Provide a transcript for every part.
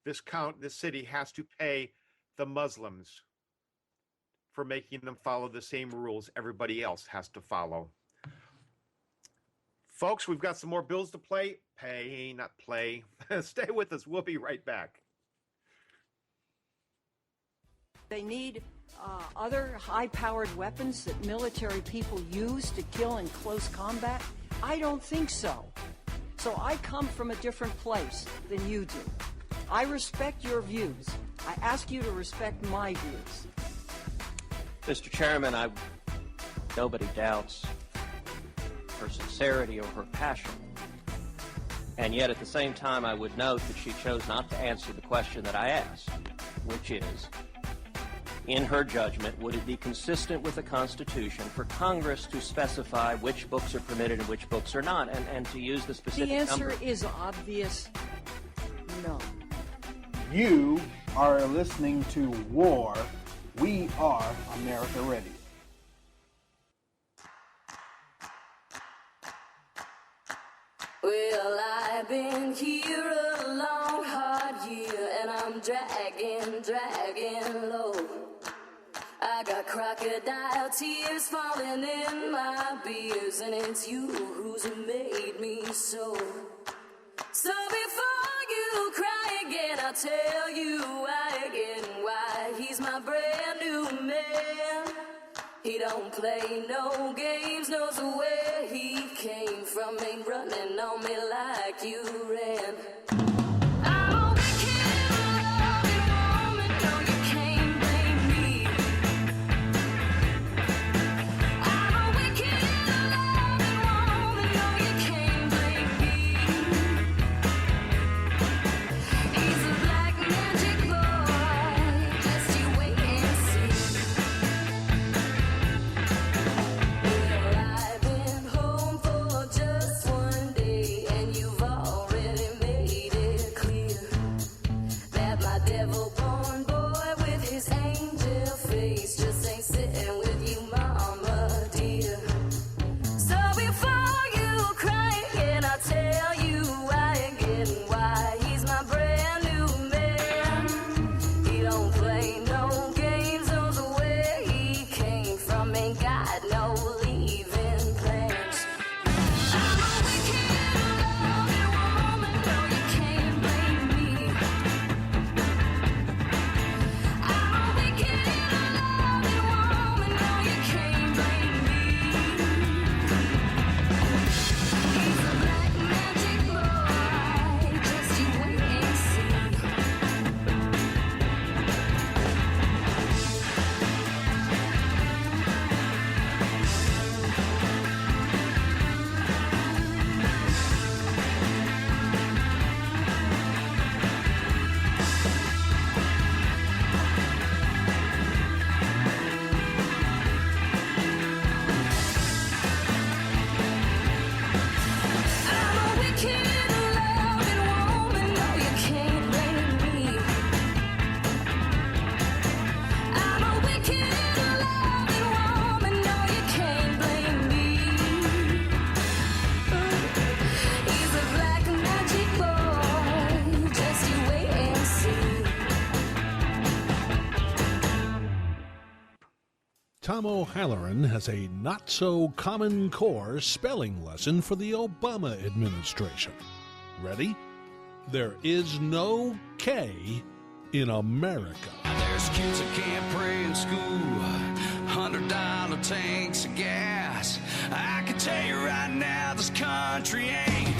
this city has to pay the Muslims for making them follow the same rules everybody else has to follow. Folks, we've got some more bills to pay, not play. Stay with us. We'll be right back. They need other high-powered weapons that military people use to kill in close combat? I don't think so. So I come from a different place than you do. I respect your views. I ask you to respect my views. Mr. Chairman, nobody doubts her sincerity or her passion. And yet at the same time, I would note that she chose not to answer the question that I asked, which is, in her judgment, would it be consistent with the Constitution for Congress to specify which books are permitted and which books are not, and to use the specific number? The answer is obvious. No. You are listening to War. We are America Ready. Well, I've been here a long, hard year, and I'm dragging low. I got crocodile tears falling in my beers, and it's you who's made me so. So before you cry again, I'll tell you why he's my brand new man. He don't play no games, knows where he came from, ain't running on me like you ran. Tom O'Halloran has a not-so-common core spelling lesson for the Obama administration. Ready? There is no K in America. There's kids that can't pray in school, $100 tanks of gas. I can tell you right now, this country ain't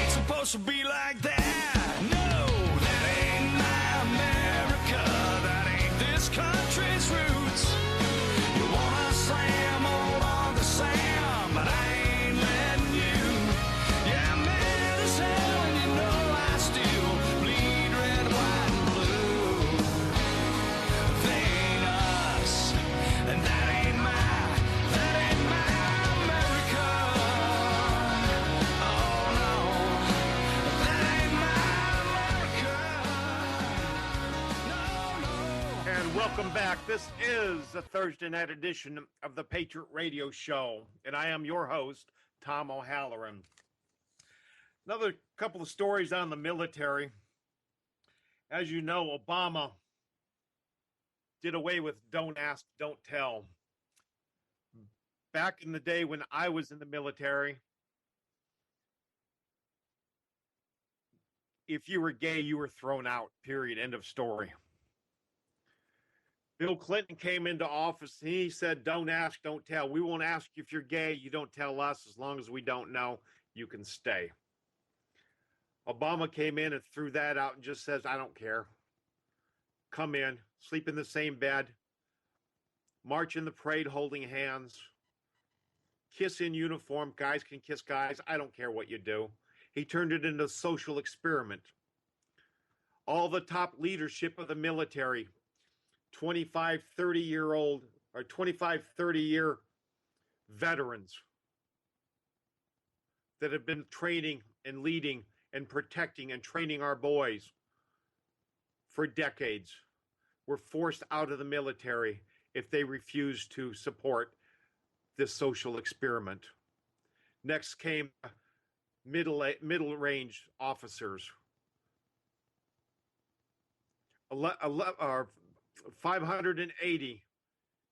supposed to be like that. No, that ain't my America. That ain't this country's roots. You wanna slam, hold on to Sam, but I ain't letting you. Yeah, I'm mad as hell, and you know I still bleed red, white, and blue. They ain't us, and that ain't my America. Oh no, that ain't my America. No, no. And welcome back. This is the Thursday night edition of the Patriot Radio Show, and I am your host, Tom O'Halloran. Another couple of stories on the military. As you know, Obama did away with don't ask, don't tell. Back in the day when I was in the military, if you were gay, you were thrown out, period, end of story. Bill Clinton came into office. He said, don't ask, don't tell. We won't ask you if you're gay. You don't tell us. As long as we don't know, you can stay. Obama came in and threw that out and just says, I don't care. Come in, sleep in the same bed, march in the parade holding hands, kiss in uniform. Guys can kiss guys. I don't care what you do. He turned it into a social experiment. All the top leadership of the military, 25, 30-year-old or 25, 30-year veterans that have been training and leading and protecting and training our boys for decades were forced out of the military if they refused to support this social experiment. Next came middle-range officers. 580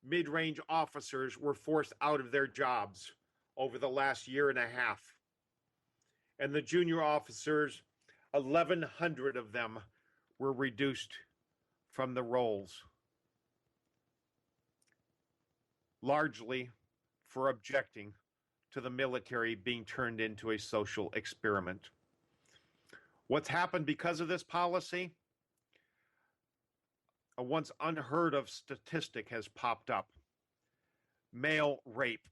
mid-range officers were forced out of their jobs over the last year and a half. And the junior officers, 1,100 of them were reduced from the roles, largely for objecting to the military being turned into a social experiment. What's happened because of this policy? A once unheard of statistic has popped up. Male rape.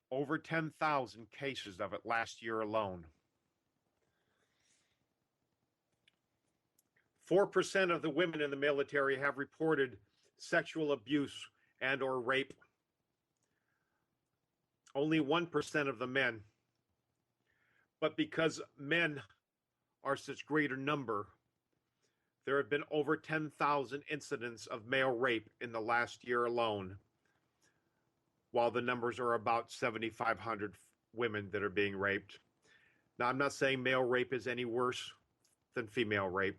Over 10,000 cases of it last year alone. 4% of the women in the military have reported sexual abuse and or rape. Only 1% of the men. But because men are such greater number, there have been over 10,000 incidents of male rape in the last year alone, while the numbers are about 7,500 women that are being raped. Now, I'm not saying male rape is any worse than female rape,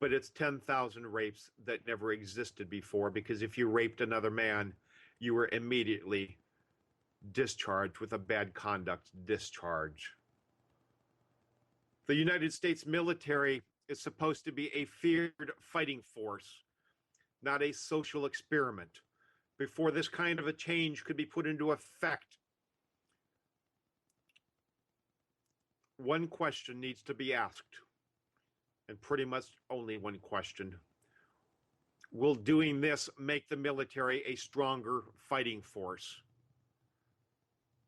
but it's 10,000 rapes that never existed before, because if you raped another man, you were immediately discharged with a bad conduct discharge. The United States military is supposed to be a feared fighting force, not a social experiment. Before this kind of a change could be put into effect, one question needs to be asked, and pretty much only one question. Will doing this make the military a stronger fighting force?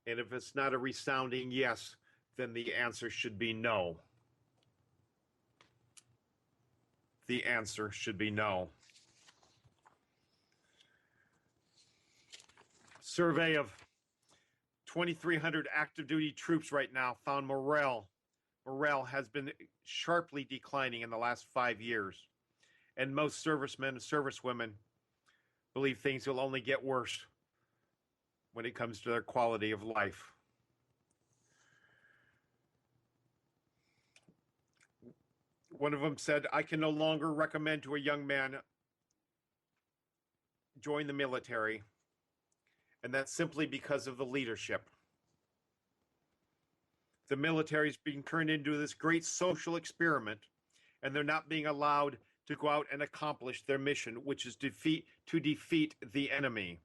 And if it's not a resounding yes, then the answer should be no. The answer should be no. Survey of 2,300 active duty troops right now found morale has been sharply declining in the last 5 years. And most servicemen and servicewomen believe things will only get worse when it comes to their quality of life. One of them said, I can no longer recommend to a young man join the military, and that's simply because of the leadership. The military is being turned into this great social experiment, and they're not being allowed to go out and accomplish their mission, which is to defeat the enemy.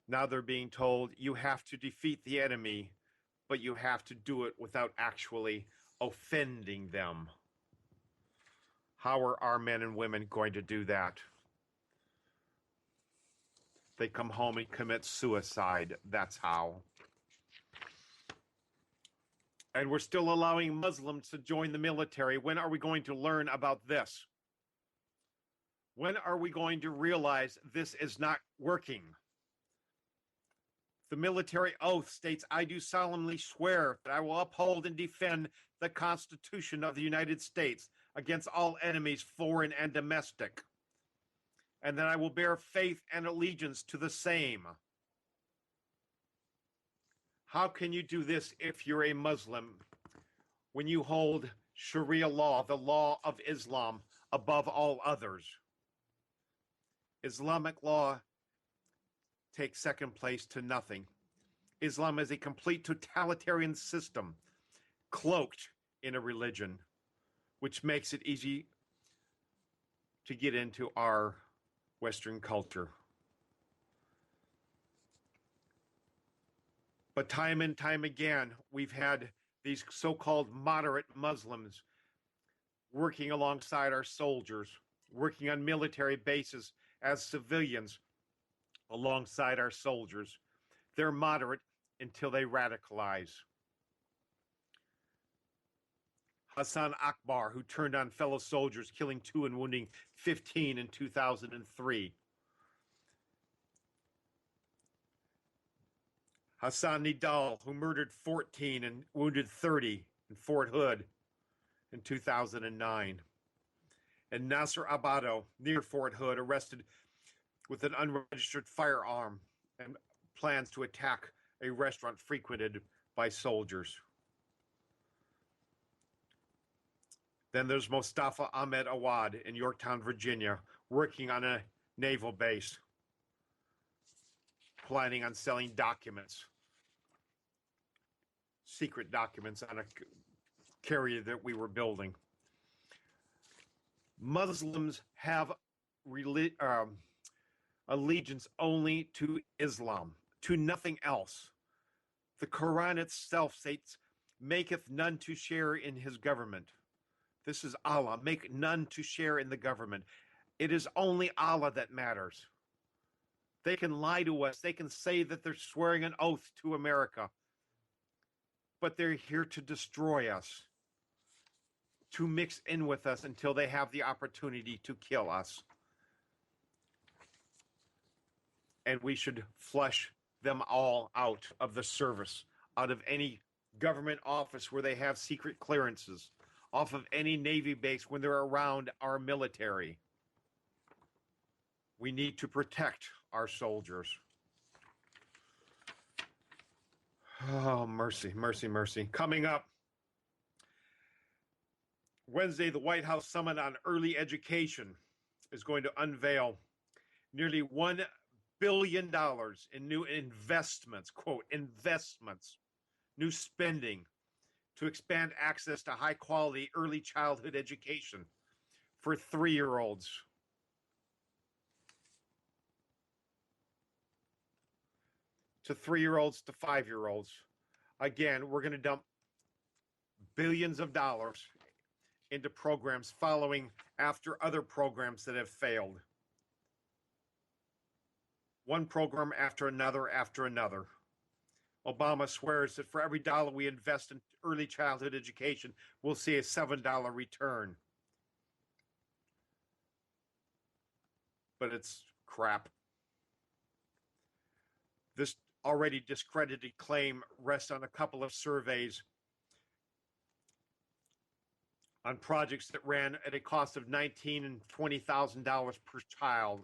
Now they're being told, you have to defeat the enemy, but you have to do it without actually offending them. How are our men and women going to do that? They come home and commit suicide. That's how. And we're still allowing Muslims to join the military. When are we going to learn about this? When are we going to realize this is not working? The military oath states, I do solemnly swear that I will uphold and defend the Constitution of the United States against all enemies, foreign and domestic, and that I will bear faith and allegiance to the same. How can you do this if you're a Muslim when you hold Sharia law, the law of Islam, above all others? Islamic law takes second place to nothing. Islam is a complete totalitarian system cloaked in a religion, which makes it easy to get into our Western culture. But time and time again, we've had these so-called moderate Muslims working alongside our soldiers, working on military bases as civilians alongside our soldiers. They're moderate until they radicalize. Hassan Akbar, who turned on fellow soldiers, killing 2 and wounding 15 in 2003. Hassan Nidal, who murdered 14 and wounded 30 in Fort Hood in 2009. And Nasser Abado, near Fort Hood, arrested with an unregistered firearm and plans to attack a restaurant frequented by soldiers. Then there's Mustafa Ahmed Awad in Yorktown, Virginia, working on a naval base, planning on selling documents, secret documents on a carrier that we were building. Muslims have allegiance only to Islam, to nothing else. The Quran itself states, maketh none to share in his government. This is Allah, make none to share in the government. It is only Allah that matters. They can lie to us. They can say that they're swearing an oath to America, but they're here to destroy us, to mix in with us until they have the opportunity to kill us. And we should flush them all out of the service, out of any government office where they have secret clearances, off of any Navy base when they're around our military. We need to protect our soldiers. Oh, mercy, mercy, mercy. Coming up Wednesday, the White House Summit on Early Education is going to unveil nearly $1 billion in new investments, quote, investments, new spending to expand access to high-quality early childhood education for 3-year-olds. To 3-year-olds to 5-year-olds. Again, we're going to dump billions of dollars into programs following after other programs that have failed. One program after another after another. Obama swears that for every dollar we invest in early childhood education, we'll see a $7 return. But it's crap. This already discredited claim rests on a couple of surveys on projects that ran at a cost of $19,000 and $20,000 per child.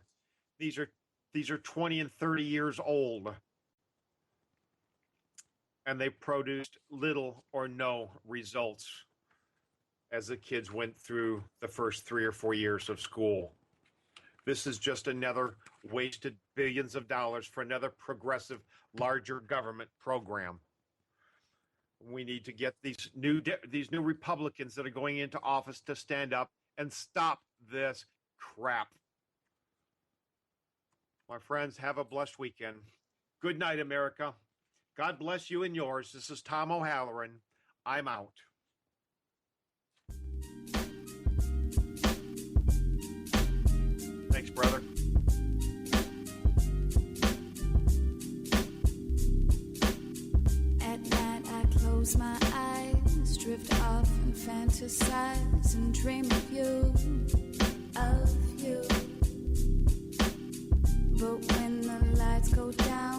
These are 20 and 30 years old, and they produced little or no results as the kids went through the first 3 or 4 years of school. This is just another wasted billions of dollars for another progressive, larger government program. We need to get these new Republicans that are going into office to stand up and stop this crap. My friends, have a blessed weekend. Good night, America. God bless you and yours. This is Tom O'Halloran. I'm out. Thanks, brother. At night I close my eyes, drift off and fantasize and dream of you, of you. But when the lights go down